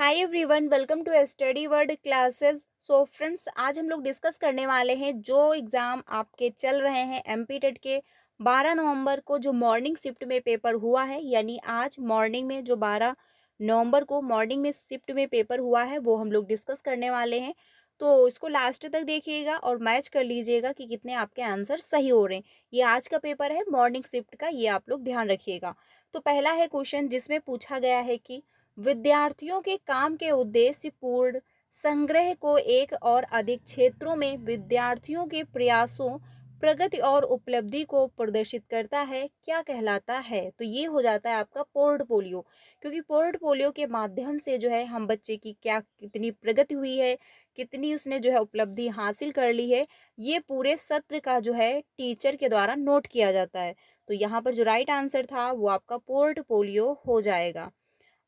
Hi everyone, welcome to study world classes. So friends, आज हम लोग डिस्कस करने वाले हैं जो एग्ज़ाम आपके चल रहे हैं एमपी टेट के 12 नवंबर को जो मॉर्निंग शिफ्ट में पेपर हुआ है। यानी आज मॉर्निंग में जो 12 नवंबर को मॉर्निंग में शिफ्ट में पेपर हुआ है वो हम लोग डिस्कस करने वाले हैं। तो इसको लास्ट तक देखिएगा और मैच कर लीजिएगा कि कितने आपके आंसर सही हो रहे हैं। ये आज का पेपर है मॉर्निंग शिफ्ट का, ये आप लोग ध्यान रखिएगा। तो पहला है क्वेश्चन जिसमें पूछा गया है कि विद्यार्थियों के काम के उद्देश्य पूर्ण संग्रह को एक और अधिक क्षेत्रों में विद्यार्थियों के प्रयासों, प्रगति और उपलब्धि को प्रदर्शित करता है, क्या कहलाता है? तो ये हो जाता है आपका पोर्टफोलियो। क्योंकि पोर्टफोलियो के माध्यम से जो है हम बच्चे की क्या कितनी प्रगति हुई है, कितनी उसने जो है उपलब्धि हासिल कर ली है, ये पूरे सत्र का जो है टीचर के द्वारा नोट किया जाता है। तो यहाँ पर जो राइट आंसर था वो आपका पोर्टफोलियो हो जाएगा।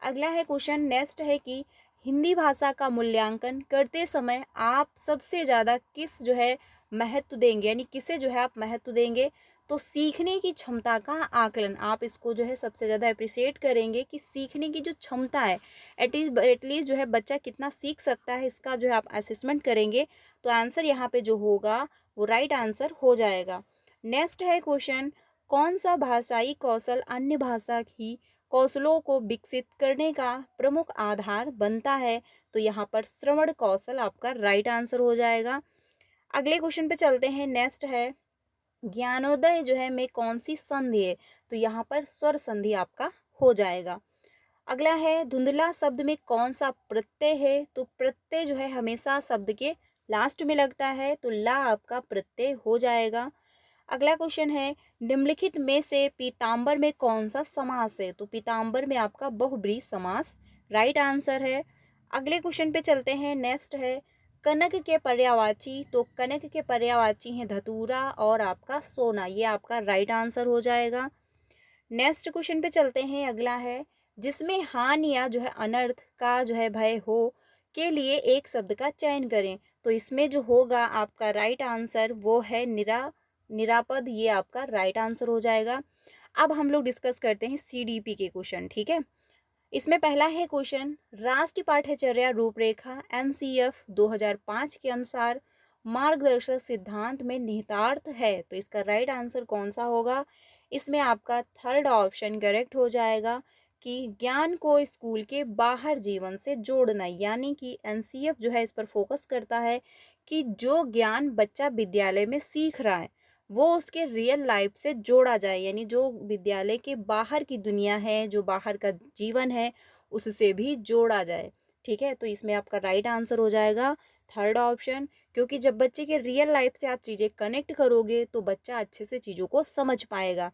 अगला है क्वेश्चन नेक्स्ट है कि हिंदी भाषा का मूल्यांकन करते समय आप सबसे ज़्यादा किस जो है महत्व देंगे, यानी किसे जो है आप महत्व देंगे? तो सीखने की क्षमता का आकलन, आप इसको जो है सबसे ज़्यादा अप्रिशिएट करेंगे कि सीखने की जो क्षमता है, एटलीस्ट जो है बच्चा कितना सीख सकता है, इसका जो है आप असेसमेंट करेंगे। तो आंसर यहाँ पे जो होगा वो राइट आंसर हो जाएगा। नेक्स्ट है क्वेश्चन, कौन सा भाषाई कौशल अन्य भाषा की कौशलों को विकसित करने का प्रमुख आधार बनता है? तो यहाँ पर श्रवण कौशल आपका राइट आंसर हो जाएगा। अगले क्वेश्चन पे चलते हैं। नेक्स्ट है ज्ञानोदय जो है में कौन सी संधि है? तो यहाँ पर स्वर संधि आपका हो जाएगा। अगला है धुंधला शब्द में कौन सा प्रत्यय है? तो प्रत्यय जो है हमेशा शब्द के लास्ट में लगता है, तो ला आपका प्रत्यय हो जाएगा। अगला क्वेश्चन है निम्नलिखित में से पीताम्बर में कौन सा समास है? तो पीताम्बर में आपका बहुब्रीहि समास राइट आंसर है। अगले क्वेश्चन पे चलते हैं। नेक्स्ट है कनक के पर्यायवाची, तो कनक के पर्यायवाची हैं धतूरा और आपका सोना, ये आपका राइट आंसर हो जाएगा। नेक्स्ट क्वेश्चन पे चलते हैं। अगला है जिसमें हानि या जो है अनर्थ का जो है भय हो के लिए एक शब्द का चयन करें। तो इसमें जो होगा आपका राइट आंसर वो है निरापद, ये आपका राइट आंसर हो जाएगा। अब हम लोग डिस्कस करते हैं सीडीपी के क्वेश्चन, ठीक है। इसमें पहला है क्वेश्चन, राष्ट्रीय पाठ्यचर्या रूपरेखा एनसीएफ 2005 के अनुसार मार्गदर्शक सिद्धांत में निहितार्थ है। तो इसका राइट आंसर कौन सा होगा? इसमें आपका थर्ड ऑप्शन करेक्ट हो जाएगा कि ज्ञान को स्कूल के बाहर जीवन से जोड़ना, यानी कि एनसीएफ जो है इस पर फोकस करता है कि जो ज्ञान बच्चा विद्यालय में सीख रहा है वो उसके रियल लाइफ से जोड़ा जाए, यानी जो विद्यालय के बाहर की दुनिया है, जो बाहर का जीवन है, उससे भी जोड़ा जाए। ठीक है, तो इसमें आपका राइट आंसर हो जाएगा थर्ड ऑप्शन। क्योंकि जब बच्चे के रियल लाइफ से आप चीज़ें कनेक्ट करोगे तो बच्चा अच्छे से चीज़ों को समझ पाएगा।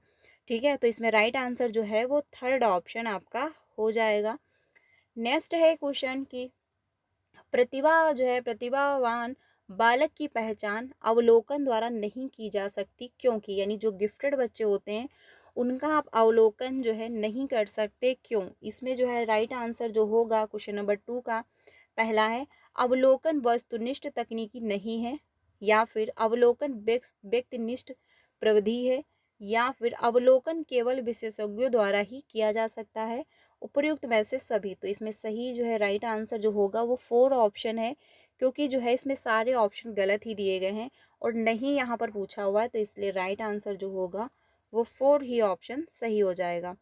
ठीक है, तो इसमें राइट आंसर जो है वो थर्ड ऑप्शन आपका हो जाएगा। नेक्स्ट है क्वेश्चन की प्रतिभा जो है प्रतिभावान बालक की पहचान अवलोकन द्वारा नहीं की जा सकती, क्योंकि यानी जो गिफ्टेड बच्चे होते हैं उनका आप अवलोकन जो है नहीं कर सकते, क्यों? इसमें जो है राइट आंसर जो होगा क्वेश्चन नंबर 2 का पहला है अवलोकन वस्तुनिष्ठ तकनीकी नहीं है, या फिर अवलोकन व्यक्तिनिष्ठ प्रविधि है, या फिर अवलोकन केवल विशेषज्ञों द्वारा ही किया जा सकता है। उपर्युक्त में से सभी। तो इसमें सही जो है राइट आंसर जो होगा वो 4 ऑप्शन है, क्योंकि जो है इसमें सारे ऑप्शन गलत ही दिए गए हैं और नहीं यहाँ पर पूछा हुआ है, तो इसलिए राइट आंसर जो होगा वो 4 ही ऑप्शन सही हो जाएगा।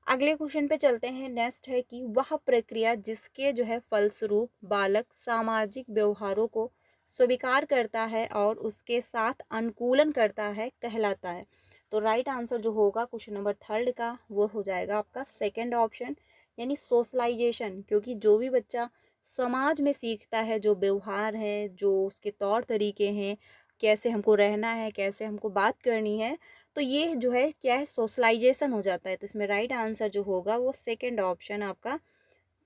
अगले क्वेश्चन पे चलते हैं। नेक्स्ट है कि वह प्रक्रिया जिसके जो है फलस्वरूप बालक सामाजिक व्यवहारों को स्वीकार करता है और उसके साथ अनुकूलन करता है कहलाता है। तो राइट आंसर जो होगा क्वेश्चन नंबर 3 का वो हो जाएगा आपका सेकंड ऑप्शन, यानी सोशलाइजेशन। क्योंकि जो भी बच्चा समाज में सीखता है, जो व्यवहार है, जो उसके तौर तरीके हैं, कैसे हमको रहना है, कैसे हमको बात करनी है, तो ये जो है क्या है, सोशलाइजेशन हो जाता है। तो इसमें राइट आंसर जो होगा वो सेकंड ऑप्शन आपका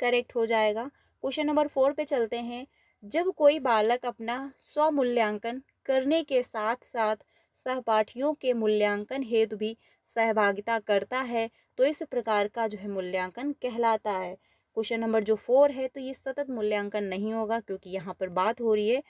करेक्ट हो जाएगा। क्वेश्चन नंबर 4 पे चलते हैं। जब कोई बालक अपना स्वमूल्यांकन करने के साथ साथ सहपाठियों के मूल्यांकन हेतु भी सहभागिता करता है तो इस प्रकार का जो है मूल्यांकन कहलाता है। क्वेश्चन नंबर जो 4 है तो ये सतत मूल्यांकन नहीं होगा, क्योंकि यहाँ पर बात हो रही है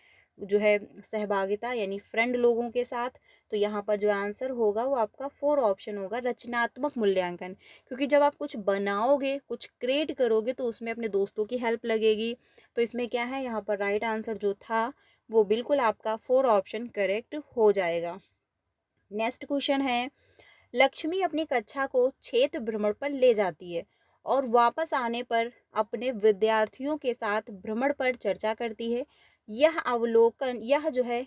जो है सहभागिता यानी फ्रेंड लोगों के साथ। तो यहाँ पर जो आंसर होगा वो आपका 4 ऑप्शन होगा, रचनात्मक मूल्यांकन। क्योंकि जब आप कुछ बनाओगे, कुछ क्रिएट करोगे तो उसमें अपने दोस्तों की हेल्प लगेगी। तो इसमें क्या है, यहाँ पर राइट आंसर जो था वो बिल्कुल आपका 4 ऑप्शन करेक्ट हो जाएगा। नेक्स्ट क्वेश्चन है, लक्ष्मी अपनी कक्षा को क्षेत्र भ्रमण पर ले जाती है और वापस आने पर अपने विद्यार्थियों के साथ भ्रमण पर चर्चा करती है। यह अवलोकन, यह जो है,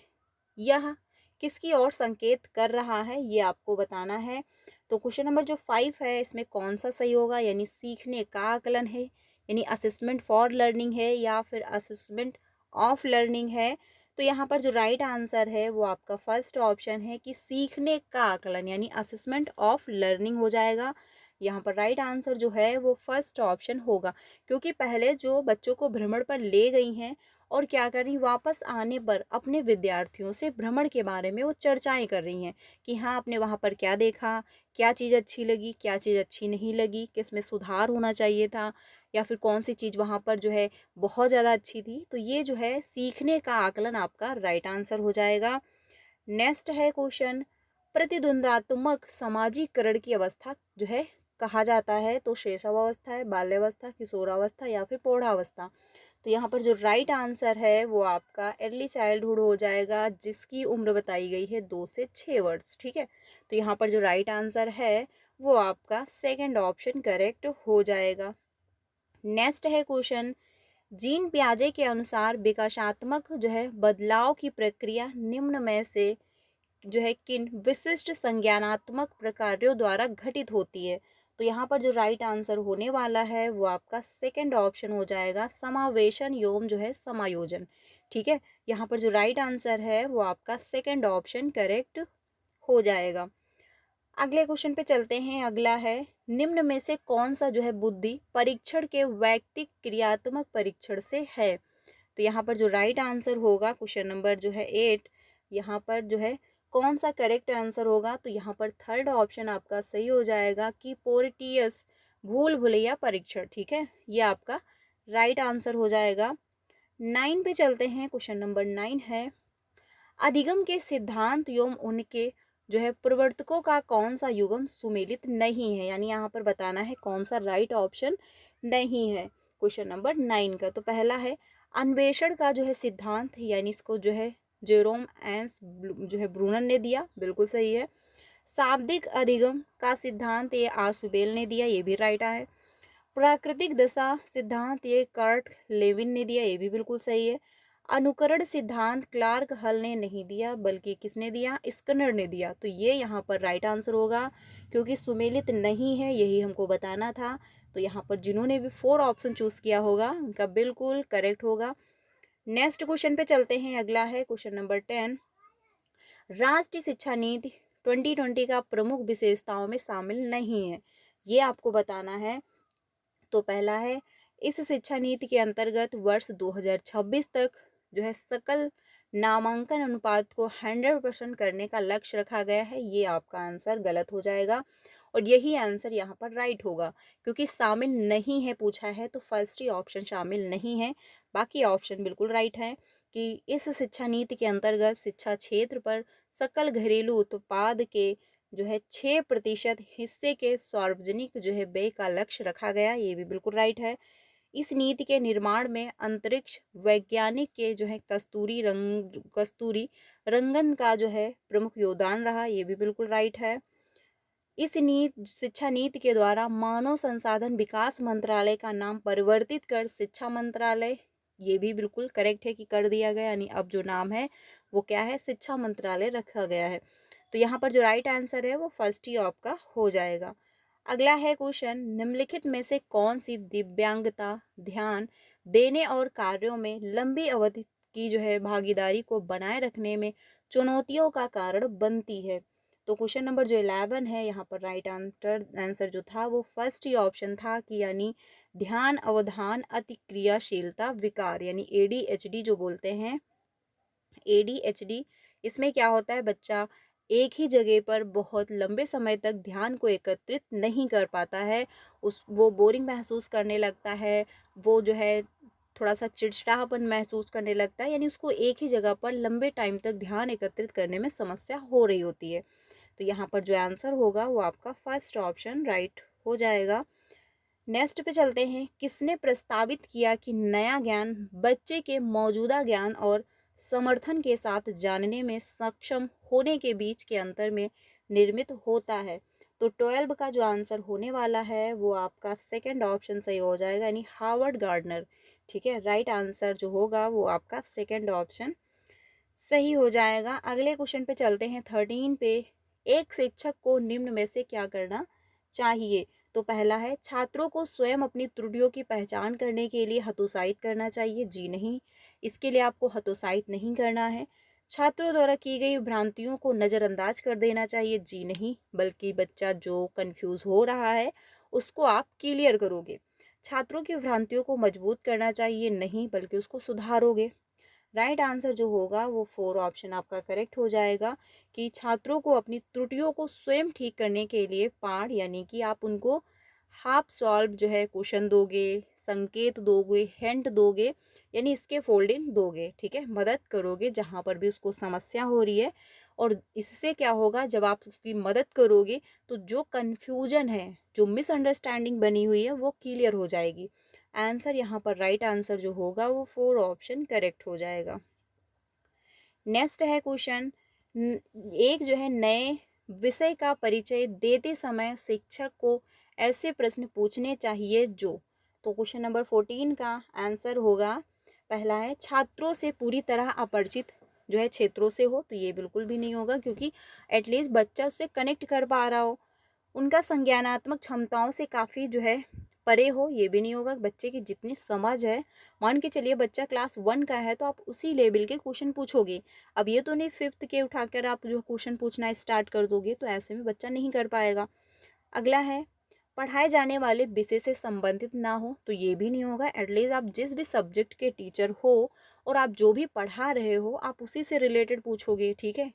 यह किसकी ओर संकेत कर रहा है, ये आपको बताना है। तो क्वेश्चन नंबर जो 5 है इसमें कौन सा सही होगा, यानी सीखने का आकलन है, यानी असेसमेंट फॉर लर्निंग है या फिर असेसमेंट ऑफ लर्निंग है। तो यहाँ पर जो राइट आंसर है वो आपका फर्स्ट ऑप्शन है कि सीखने का आकलन यानी असेसमेंट ऑफ लर्निंग हो जाएगा। यहाँ पर राइट आंसर जो है वो फर्स्ट ऑप्शन होगा, क्योंकि पहले जो बच्चों को भ्रमण पर ले गई हैं और क्या कर रही, वापस आने पर अपने विद्यार्थियों से भ्रमण के बारे में वो चर्चाएं कर रही हैं कि हाँ आपने वहाँ पर क्या देखा, क्या चीज़ अच्छी लगी, क्या चीज़ अच्छी नहीं लगी, किस में सुधार होना चाहिए था, या फिर कौन सी चीज़ वहाँ पर जो है बहुत ज़्यादा अच्छी थी। तो ये जो है सीखने का आकलन आपका राइट आंसर हो जाएगा। नेक्स्ट है क्वेश्चन, प्रतिद्वंदात्मक समाजीकरण की अवस्था जो है कहा जाता है, तो शैशवावस्था है, बाल्यावस्था, किशोरावस्था या फिर प्रौढ़ावस्था। तो यहाँ पर जो राइट आंसर है वो आपका अर्ली चाइल्डहुड हो जाएगा, जिसकी उम्र बताई गई है 2 से 6 वर्ष। ठीक है, तो यहाँ पर जो राइट आंसर है वो आपका सेकंड ऑप्शन करेक्ट हो जाएगा। नेक्स्ट है क्वेश्चन, जीन पियाजे के अनुसार विकासात्मक जो है बदलाव की प्रक्रिया निम्न में से जो है किन विशिष्ट संज्ञानात्मक प्रकारों द्वारा घटित होती है। तो यहाँ पर जो राइट आंसर होने वाला है वो आपका सेकंड ऑप्शन हो जाएगा, समावेशन एवं जो है समायोजन। ठीक है, यहाँ पर जो राइट आंसर है वो आपका सेकंड ऑप्शन करेक्ट हो जाएगा। अगले क्वेश्चन पे चलते हैं। अगला है, निम्न में से कौन सा जो है बुद्धि परीक्षण के वैयक्तिक क्रियात्मक परीक्षण से है। तो यहाँ पर जो राइट आंसर होगा क्वेश्चन नंबर जो है 8, यहाँ पर जो है कौन सा करेक्ट आंसर होगा, तो यहाँ पर थर्ड ऑप्शन आपका सही हो जाएगा कि पोर्टियस भूल भुलैया परीक्षण। ठीक है, ये आपका राइट आंसर हो जाएगा। 9 पे चलते हैं। क्वेश्चन नंबर 9 है, अधिगम के सिद्धांत एवं उनके जो है प्रवर्तकों का कौन सा युग्म सुमेलित नहीं है, यानी यहाँ पर बताना है कौन सा राइट ऑप्शन नहीं है क्वेश्चन नंबर 9 का। तो पहला है अन्वेषण का जो है सिद्धांत, यानी इसको जो है जेरोम एंस जो है ब्रूनन ने दिया, बिल्कुल सही है। शाब्दिक अधिगम का सिद्धांत ये आसुबेल ने दिया, ये भी राइट है। प्राकृतिक दशा सिद्धांत ये कर्ट लेविन ने दिया, ये भी बिल्कुल सही है। अनुकरण सिद्धांत क्लार्क हल ने नहीं दिया, बल्कि किसने दिया, स्किनर ने दिया। तो ये यहाँ पर राइट आंसर होगा, क्योंकि सुमेलित नहीं है, यही हमको बताना था। तो यहाँ पर जिन्होंने भी 4 ऑप्शन चूज किया होगा उनका बिल्कुल करेक्ट होगा। नेक्स्ट क्वेश्चन पे चलते हैं। अगला है क्वेश्चन नंबर 10, राष्ट्रीय शिक्षा नीति 2020 का प्रमुख विशेषताओं में शामिल नहीं है, ये आपको बताना है। तो पहला है, इस शिक्षा नीति के अंतर्गत वर्ष 2026 तक जो है सकल नामांकन अनुपात को 100% करने का लक्ष्य रखा गया है, ये आपका आंसर गलत हो जाएगा और यही आंसर यहाँ पर राइट होगा, क्योंकि शामिल नहीं है पूछा है तो फर्स्ट ही ऑप्शन शामिल नहीं है, बाकी ऑप्शन बिल्कुल राइट है कि इस शिक्षा नीति के अंतर्गत शिक्षा क्षेत्र पर सकल घरेलू उत्पाद के जो है 6% हिस्से के सार्वजनिक जो है व्यय का लक्ष्य रखा गया, ये भी बिल्कुल राइट है। इस नीति के निर्माण में अंतरिक्ष वैज्ञानिक के जो है कस्तूरी रंगन का जो है प्रमुख योगदान रहा, ये भी बिल्कुल राइट है। इस शिक्षा नीति के द्वारा मानव संसाधन विकास मंत्रालय का नाम परिवर्तित कर शिक्षा मंत्रालय, ये भी बिल्कुल करेक्ट है कि कर दिया गया, यानी अब जो नाम है वो क्या है, शिक्षा मंत्रालय रखा गया है। तो यहाँ पर जो राइट आंसर है वो फर्स्ट ही आपका हो जाएगा। अगला है क्वेश्चन, निम्नलिखित में से कौन सी दिव्यांगता ध्यान देने और कार्यों में लंबी अवधि की जो है भागीदारी को बनाए रखने में चुनौतियों का कारण बनती है। तो क्वेश्चन नंबर जो 11 है, यहाँ पर राइट आंसर जो था वो फर्स्ट ही ऑप्शन था कि यानी ध्यान अवधान अतिक्रियाशीलता विकार, यानी ADHD जो बोलते हैं। ADHD, इसमें क्या होता है, बच्चा एक ही जगह पर बहुत लंबे समय तक ध्यान को एकत्रित नहीं कर पाता है, वो बोरिंग महसूस करने लगता है, वो जो है थोड़ा सा चिड़चिड़ापन महसूस करने लगता है, यानी उसको एक ही जगह पर लंबे टाइम तक ध्यान एकत्रित करने में समस्या हो रही होती है। तो यहाँ पर जो आंसर होगा वो आपका फर्स्ट ऑप्शन राइट हो जाएगा। नेक्स्ट पे चलते हैं। किसने प्रस्तावित किया कि नया ज्ञान बच्चे के मौजूदा ज्ञान और समर्थन के साथ जानने में सक्षम होने के बीच के अंतर में निर्मित होता है? तो 12 का जो आंसर होने वाला है वो आपका सेकंड ऑप्शन सही हो जाएगा, यानी हार्वर्ड गार्डनर। ठीक है, राइट आंसर जो होगा वो आपका सेकंड ऑप्शन सही हो जाएगा। अगले क्वेश्चन पे चलते हैं 13 पे। एक शिक्षक को निम्न में से क्या करना चाहिए? तो पहला है, छात्रों को स्वयं अपनी त्रुटियों की पहचान करने के लिए हतोत्साहित करना चाहिए। जी नहीं, इसके लिए आपको हतोत्साहित नहीं करना है। छात्रों द्वारा की गई भ्रांतियों को नज़रअंदाज कर देना चाहिए। जी नहीं, बल्कि बच्चा जो कंफ्यूज हो रहा है उसको आप क्लियर करोगे। छात्रों की भ्रांतियों को मजबूत करना चाहिए। नहीं, बल्कि उसको सुधारोगे। राइट आंसर जो होगा वो 4 ऑप्शन आपका करेक्ट हो जाएगा कि छात्रों को अपनी त्रुटियों को स्वयं ठीक करने के लिए पाठ, यानी कि आप उनको हाफ सॉल्व जो है क्वेश्चन दोगे, संकेत दोगे, हिंट दोगे, यानी इसके फोल्डिंग दोगे। ठीक है, मदद करोगे जहाँ पर भी उसको समस्या हो रही है। और इससे क्या होगा, जब आप उसकी मदद करोगे तो जो कन्फ्यूजन है, जो मिसअंडरस्टैंडिंग बनी हुई है वो क्लियर हो जाएगी। आंसर यहाँ पर राइट आंसर जो होगा वो 4 ऑप्शन करेक्ट हो जाएगा। नेक्स्ट है क्वेश्चन। एक जो है नए विषय का परिचय देते समय शिक्षक को ऐसे प्रश्न पूछने चाहिए जो। तो क्वेश्चन नंबर 14 का आंसर होगा, पहला है, छात्रों से पूरी तरह अपरिचित जो है क्षेत्रों से हो। तो ये बिल्कुल भी नहीं होगा, क्योंकि एटलीस्ट बच्चा उससे कनेक्ट कर पा रहा हो। उनका संज्ञानात्मक क्षमताओं से काफ़ी जो है परे हो। ये भी नहीं होगा। बच्चे की जितनी समझ है, मान के चलिए बच्चा क्लास 1 का है तो आप उसी लेवल के क्वेश्चन पूछोगे। अब ये तो नहीं 5th के उठाकर आप जो क्वेश्चन पूछना स्टार्ट कर दोगे, तो ऐसे में बच्चा नहीं कर पाएगा। अगला है, पढ़ाए जाने वाले विषय से संबंधित ना हो। तो ये भी नहीं होगा। एटलीस्ट आप जिस भी सब्जेक्ट के टीचर हो और आप जो भी पढ़ा रहे हो आप उसी से रिलेटेड पूछोगे। ठीक है,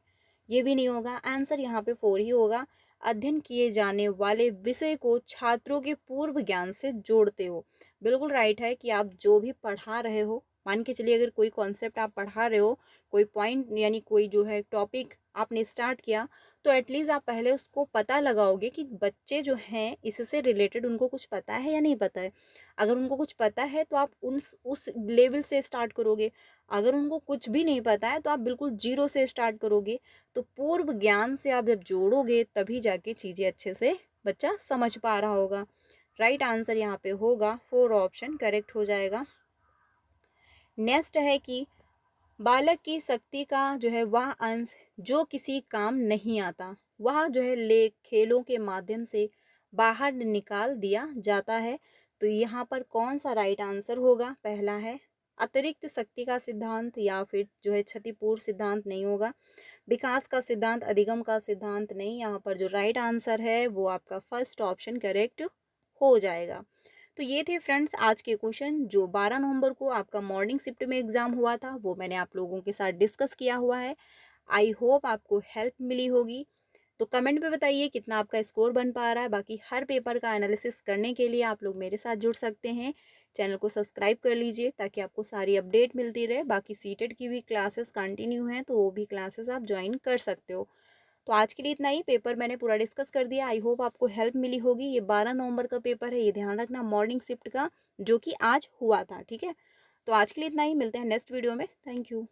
ये भी नहीं होगा। आंसर यहाँ पे 4 ही होगा। अध्ययन किए जाने वाले विषय को छात्रों के पूर्व ज्ञान से जोड़ते हो। बिल्कुल राइट है कि आप जो भी पढ़ा रहे हो, मान के चलिए अगर कोई कॉन्सेप्ट आप पढ़ा रहे हो, कोई पॉइंट यानी कोई जो है टॉपिक आपने स्टार्ट किया, तो एटलीस्ट आप पहले उसको पता लगाओगे कि बच्चे जो हैं इससे रिलेटेड उनको कुछ पता है या नहीं पता है। अगर उनको कुछ पता है तो आप उस लेवल से स्टार्ट करोगे। अगर उनको कुछ भी नहीं पता है तो आप बिल्कुल जीरो से स्टार्ट करोगे। तो पूर्व ज्ञान से आप जब जोड़ोगे तभी जाके चीज़ें अच्छे से बच्चा समझ पा रहा होगा। राइट आंसर यहाँ पे होगा 4 ऑप्शन करेक्ट हो जाएगा। नेक्स्ट है कि बालक की शक्ति का जो है वह अंश जो किसी काम नहीं आता, वह जो है ले खेलों के माध्यम से बाहर निकाल दिया जाता है। तो यहाँ पर कौन सा राइट आंसर होगा? पहला है अतिरिक्त शक्ति का सिद्धांत, या फिर जो है क्षतिपूर्ति सिद्धांत नहीं होगा, विकास का सिद्धांत, अधिगम का सिद्धांत नहीं। यहाँ पर जो राइट आंसर है वो आपका फर्स्ट ऑप्शन करेक्ट हो जाएगा। तो ये थे फ्रेंड्स आज के क्वेश्चन जो 12 नवंबर को आपका मॉर्निंग शिफ्ट में एग्जाम हुआ था, वो मैंने आप लोगों के साथ डिस्कस किया हुआ है। आई होप आपको हेल्प मिली होगी। तो कमेंट पे बताइए कितना आपका स्कोर बन पा रहा है। बाकी हर पेपर का एनालिसिस करने के लिए आप लोग मेरे साथ जुड़ सकते हैं। चैनल को सब्सक्राइब कर लीजिए ताकि आपको सारी अपडेट मिलती रहे। बाकी सीटेट की भी क्लासेस कंटिन्यू हैं, तो वो भी क्लासेस आप ज्वाइन कर सकते हो। तो आज के लिए इतना ही। पेपर मैंने पूरा डिस्कस कर दिया। आई होप आपको हेल्प मिली होगी। ये 12 नवंबर का पेपर है, ये ध्यान रखना, मॉर्निंग शिफ्ट का, जो कि आज हुआ था। ठीक है, तो आज के लिए इतना ही। मिलते हैं नेक्स्ट वीडियो में। Thank you.